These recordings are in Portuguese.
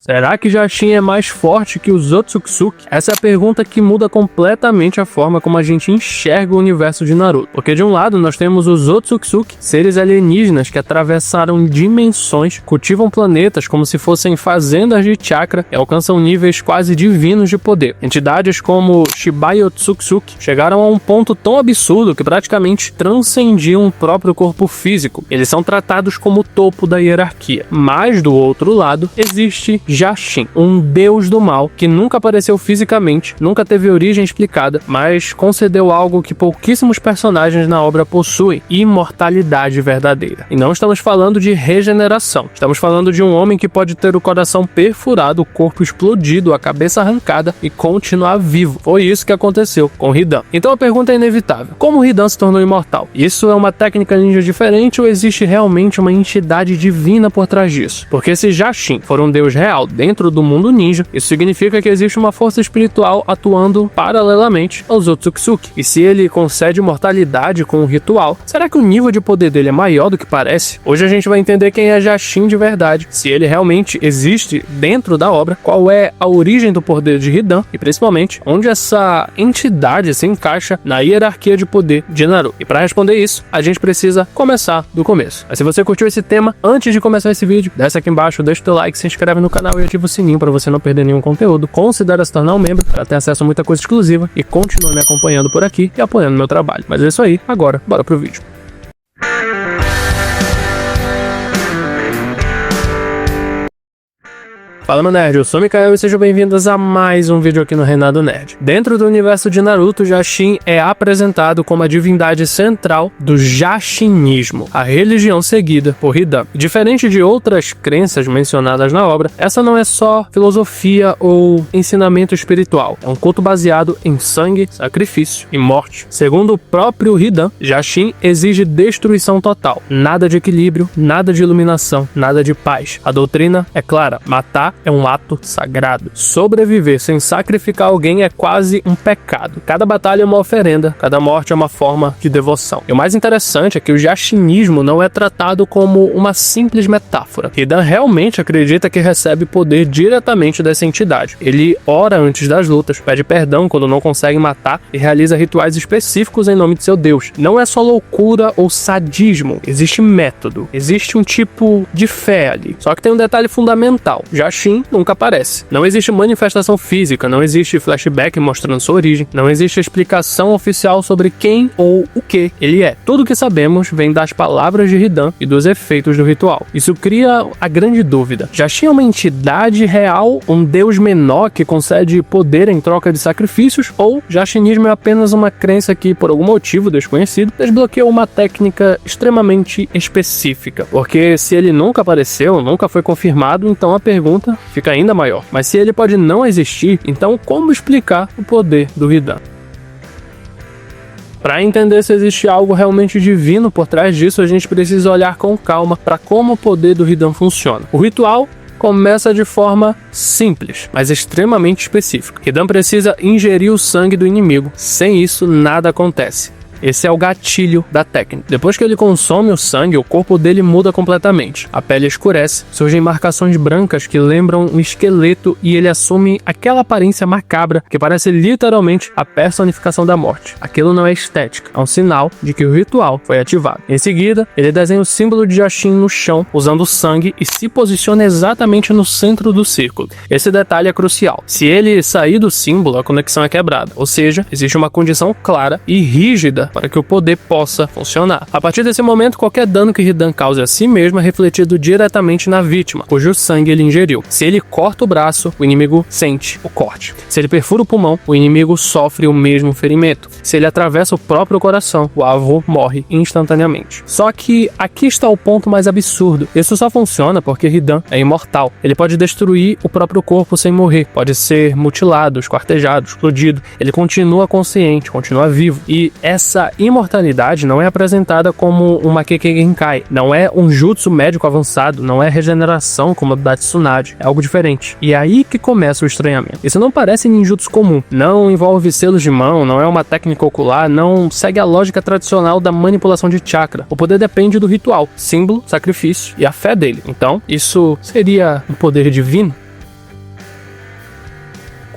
Será que Jashin é mais forte que os Otsutsuki? Essa é a pergunta que muda completamente a forma como a gente enxerga o universo de Naruto. Porque de um lado nós temos os Otsutsuki, seres alienígenas que atravessaram dimensões, cultivam planetas como se fossem fazendas de chakra e alcançam níveis quase divinos de poder. Entidades como Shibai Otsutsuki chegaram a um ponto tão absurdo que praticamente transcendiam o próprio corpo físico. Eles são tratados como o topo da hierarquia. Mas do outro lado existe Jashin, um deus do mal que nunca apareceu fisicamente, nunca teve origem explicada, mas concedeu algo que pouquíssimos personagens na obra possuem: imortalidade verdadeira. E não estamos falando de regeneração, estamos falando de um homem que pode ter o coração perfurado, o corpo explodido, a cabeça arrancada e continuar vivo. Foi isso que aconteceu com Hidan. Então a pergunta é inevitável: como Hidan se tornou imortal? Isso é uma técnica ninja diferente ou existe realmente uma entidade divina por trás disso? Porque se Jashin for um deus real dentro do mundo ninja, isso significa que existe uma força espiritual atuando paralelamente aos Otsutsuki. E se ele concede imortalidade com um ritual, será que o nível de poder dele é maior do que parece? Hoje a gente vai entender quem é Jashin de verdade, se ele realmente existe dentro da obra, qual é a origem do poder de Hidan e principalmente onde essa entidade se encaixa na hierarquia de poder de Naruto. E para responder isso, a gente precisa começar do começo. Mas se você curtiu esse tema, antes de começar esse vídeo, desce aqui embaixo, deixa o teu like, se inscreve no canal e ativa o sininho para você não perder nenhum conteúdo. Considere se tornar um membro para ter acesso a muita coisa exclusiva e continue me acompanhando por aqui e apoiando meu trabalho. Mas é isso aí, agora bora pro vídeo. Fala meu nerd, eu sou o Mikael e sejam bem-vindos a mais um vídeo aqui no Reinado Nerd. Dentro do universo de Naruto, Jashin é apresentado como a divindade central do Jashinismo, a religião seguida por Hidan. Diferente de outras crenças mencionadas na obra, essa não é só filosofia ou ensinamento espiritual, é um culto baseado em sangue, sacrifício e morte. Segundo o próprio Hidan, Jashin exige destruição total, nada de equilíbrio, nada de iluminação, nada de paz. A doutrina é clara: matar é um ato sagrado. Sobreviver sem sacrificar alguém é quase um pecado. Cada batalha é uma oferenda, cada morte é uma forma de devoção. E o mais interessante é que o Jashinismo não é tratado como uma simples metáfora. Hidan realmente acredita que recebe poder diretamente dessa entidade. Ele ora antes das lutas, pede perdão quando não consegue matar e realiza rituais específicos em nome de seu deus. Não é só loucura ou sadismo, existe método, existe um tipo de fé ali. Só que tem um detalhe fundamental: Jashin nunca aparece. Não existe manifestação física, não existe flashback mostrando sua origem, não existe explicação oficial sobre quem ou o que ele é. Tudo que sabemos vem das palavras de Hidan e dos efeitos do ritual. Isso cria a grande dúvida: Jashin é uma entidade real, um deus menor que concede poder em troca de sacrifícios, ou Jashinismo é apenas uma crença que, por algum motivo desconhecido, desbloqueou uma técnica extremamente específica? Porque se ele nunca apareceu, nunca foi confirmado, então a pergunta fica ainda maior. Mas se ele pode não existir, então como explicar o poder do Hidan? Para entender se existe algo realmente divino por trás disso, a gente precisa olhar com calma para como o poder do Hidan funciona. O ritual começa de forma simples, mas extremamente específica. Hidan precisa ingerir o sangue do inimigo. Sem isso, nada acontece. Esse é o gatilho da técnica. Depois que ele consome o sangue, o corpo dele muda completamente. A pele escurece, surgem marcações brancas que lembram um esqueleto e ele assume aquela aparência macabra que parece literalmente a personificação da morte. Aquilo não é estética, é um sinal de que o ritual foi ativado. Em seguida, ele desenha o símbolo de Jashin no chão, usando o sangue, e se posiciona exatamente no centro do círculo. Esse detalhe é crucial. Se ele sair do símbolo, a conexão é quebrada. Ou seja, existe uma condição clara e rígida para que o poder possa funcionar. A partir desse momento, qualquer dano que Hidan cause a si mesmo é refletido diretamente na vítima, cujo sangue ele ingeriu. Se ele corta o braço, o inimigo sente o corte. Se ele perfura o pulmão, o inimigo sofre o mesmo ferimento. Se ele atravessa o próprio coração, o alvo morre instantaneamente. Só que aqui está o ponto mais absurdo. Isso só funciona porque Hidan é imortal. Ele pode destruir o próprio corpo sem morrer, pode ser mutilado, esquartejado, explodido. Ele continua consciente, continua vivo. E essa imortalidade não é apresentada como uma Kekkei Genkai, não é um jutsu médico avançado, não é regeneração como a da Tsunade, é algo diferente. E é aí que começa o estranhamento. Isso não parece ninjutsu comum, não envolve selos de mão, não é uma técnica ocular, não segue a lógica tradicional da manipulação de chakra. O poder depende do ritual, símbolo, sacrifício e a fé dele. Então, isso seria um poder divino?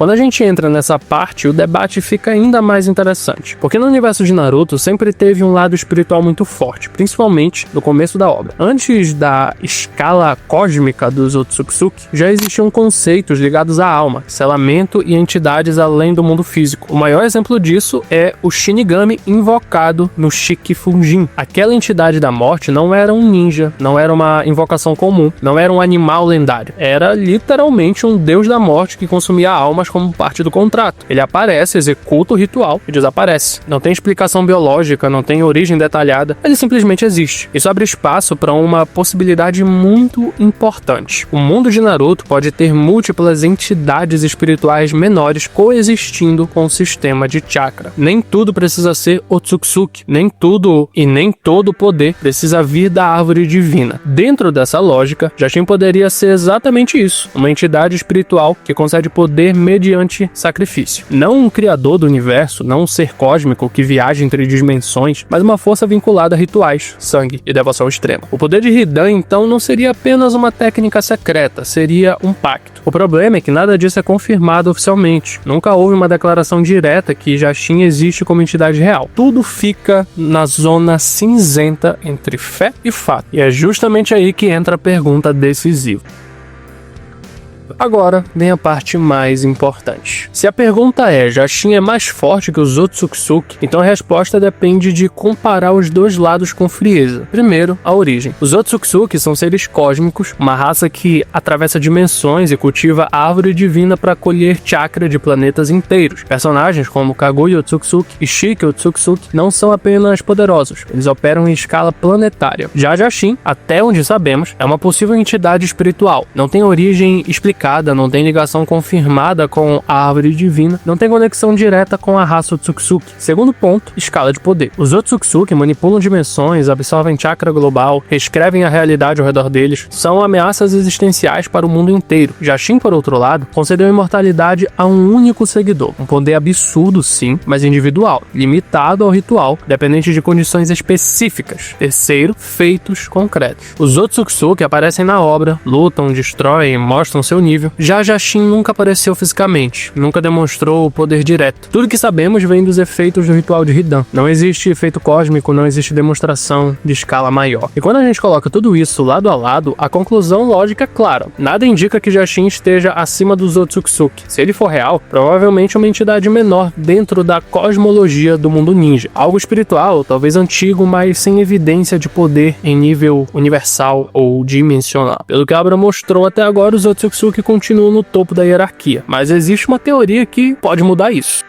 Quando a gente entra nessa parte, o debate fica ainda mais interessante, porque no universo de Naruto sempre teve um lado espiritual muito forte, principalmente no começo da obra. Antes da escala cósmica dos Otsutsuki, já existiam conceitos ligados à alma, selamento e entidades além do mundo físico. O maior exemplo disso é o Shinigami invocado no Shikifujin. Aquela entidade da morte não era um ninja, não era uma invocação comum, não era um animal lendário. Era literalmente um deus da morte que consumia almas como parte do contrato. Ele aparece, executa o ritual e desaparece. Não tem explicação biológica, não tem origem detalhada, ele simplesmente existe. Isso abre espaço para uma possibilidade muito importante. O mundo de Naruto pode ter múltiplas entidades espirituais menores coexistindo com o sistema de chakra. Nem tudo precisa ser Otsutsuki, nem tudo e nem todo poder precisa vir da árvore divina. Dentro dessa lógica, Jashin poderia ser exatamente isso, uma entidade espiritual que concede poder mediante sacrifício. Não um criador do universo, não um ser cósmico que viaja entre dimensões, mas uma força vinculada a rituais, sangue e devoção extrema. O poder de Hidan, então, não seria apenas uma técnica secreta, seria um pacto. O problema é que nada disso é confirmado oficialmente. Nunca houve uma declaração direta que Jashin existe como entidade real. Tudo fica na zona cinzenta entre fé e fato. E é justamente aí que entra a pergunta decisiva. Agora vem a parte mais importante. Se a pergunta é, Jashin é mais forte que os Otsutsuki, então a resposta depende de comparar os dois lados com frieza. Primeiro, a origem. Os Otsutsuki são seres cósmicos, uma raça que atravessa dimensões e cultiva a árvore divina para colher chakra de planetas inteiros. Personagens como Kaguya Otsutsuki e Shiki Otsutsuki não são apenas poderosos, eles operam em escala planetária. Já Jashin, até onde sabemos, é uma possível entidade espiritual. Não tem origem explicada, não tem ligação confirmada com a árvore divina, não tem conexão direta com a raça Otsutsuki. Segundo ponto, escala de poder. Os Otsutsuki manipulam dimensões, absorvem chakra global, reescrevem a realidade ao redor deles, são ameaças existenciais para o mundo inteiro. Jashin, por outro lado, concedeu imortalidade a um único seguidor, um poder absurdo sim, mas individual, limitado ao ritual, dependente de condições específicas. Terceiro, feitos concretos. Os Otsutsuki aparecem na obra, lutam, destroem, mostram seu nível. Já Jashin nunca apareceu fisicamente, nunca demonstrou o poder direto. Tudo que sabemos vem dos efeitos do ritual de Hidan. Não existe efeito cósmico, não existe demonstração de escala maior. E quando a gente coloca tudo isso lado a lado, a conclusão lógica é clara. Nada indica que Jashin esteja acima dos Otsutsuki. Se ele for real, provavelmente uma entidade menor dentro da cosmologia do mundo ninja. Algo espiritual, talvez antigo, mas sem evidência de poder em nível universal ou dimensional. Pelo que a obra mostrou até agora, os Otsutsuki continuam no topo da hierarquia, mas existe uma teoria que pode mudar isso.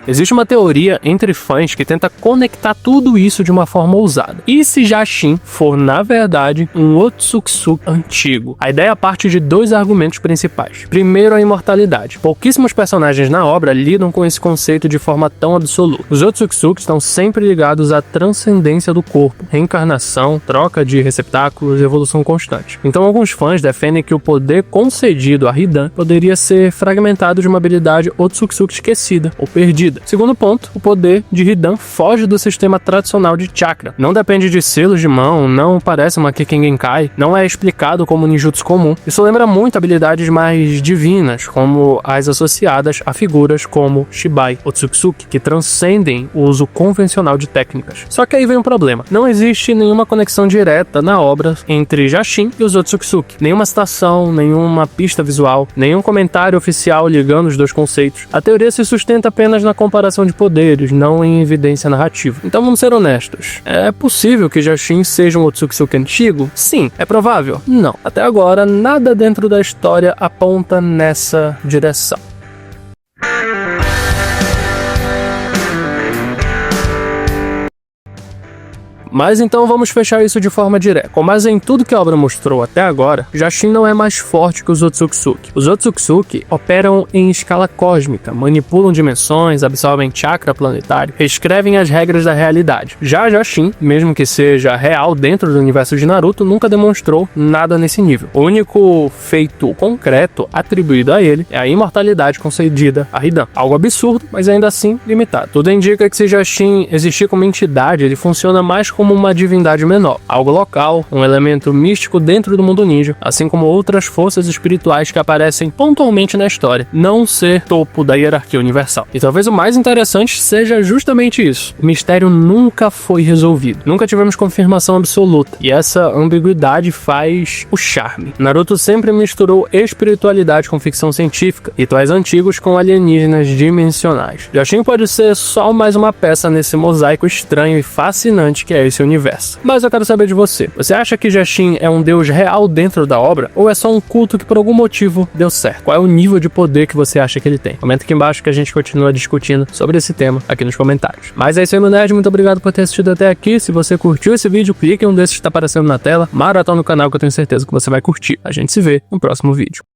Existe uma teoria entre fãs que tenta conectar tudo isso de uma forma ousada. E se Jashin for, na verdade, um Otsutsuki antigo? A ideia parte de dois argumentos principais. Primeiro, a imortalidade. Pouquíssimos personagens na obra lidam com esse conceito de forma tão absoluta. Os Otsutsuki estão sempre ligados à transcendência do corpo, reencarnação, troca de receptáculos e evolução constante. Então, alguns fãs defendem que o poder concedido a Hidan poderia ser fragmentado de uma habilidade Otsutsuki esquecida ou perdida. Segundo ponto, o poder de Hidan foge do sistema tradicional de chakra. Não depende de selos de mão, não parece uma Kekken Genkai, não é explicado como ninjutsu comum. Isso lembra muito habilidades mais divinas, como as associadas a figuras como Shibai Otsutsuki, que transcendem o uso convencional de técnicas. Só que aí vem um problema. Não existe nenhuma conexão direta na obra entre Jashin e os Otsutsuki. Nenhuma citação, nenhuma pista visual, nenhum comentário oficial ligando os dois conceitos. A teoria se sustenta apenas na comparação de poderes, não em evidência narrativa. Então vamos ser honestos. É possível que Jashin seja um Otsutsuki antigo? Sim. É provável? Não. Até agora, nada dentro da história aponta nessa direção. Mas então vamos fechar isso de forma direta. Com base em tudo que a obra mostrou até agora, Jashin não é mais forte que os Otsutsuki. Os Otsutsuki operam em escala cósmica, manipulam dimensões, absorvem chakra planetário, reescrevem as regras da realidade. Já Jashin, mesmo que seja real dentro do universo de Naruto, nunca demonstrou nada nesse nível. O único feito concreto atribuído a ele é a imortalidade concedida a Hidan. Algo absurdo, mas ainda assim limitado. Tudo indica que se Jashin existir como entidade, ele funciona mais como uma divindade menor, algo local, um elemento místico dentro do mundo ninja, assim como outras forças espirituais que aparecem pontualmente na história, não ser topo da hierarquia universal. E talvez o mais interessante seja justamente isso. O mistério nunca foi resolvido. Nunca tivemos confirmação absoluta. E essa ambiguidade faz o charme. Naruto sempre misturou espiritualidade com ficção científica, rituais antigos com alienígenas dimensionais. Yashin pode ser só mais uma peça nesse mosaico estranho e fascinante que é esse universo. Mas eu quero saber de você. Você acha que Yashin é um deus real dentro da obra? Ou é só um culto que por algum motivo deu certo? Qual é o nível de poder que você acha que ele tem? Comenta aqui embaixo que a gente continua discutindo sobre esse tema aqui nos comentários. Mas é isso aí, meu nerd. Muito obrigado por ter assistido até aqui. Se você curtiu esse vídeo, clique em um desses que está aparecendo na tela. Maratona no canal que eu tenho certeza que você vai curtir. A gente se vê no próximo vídeo.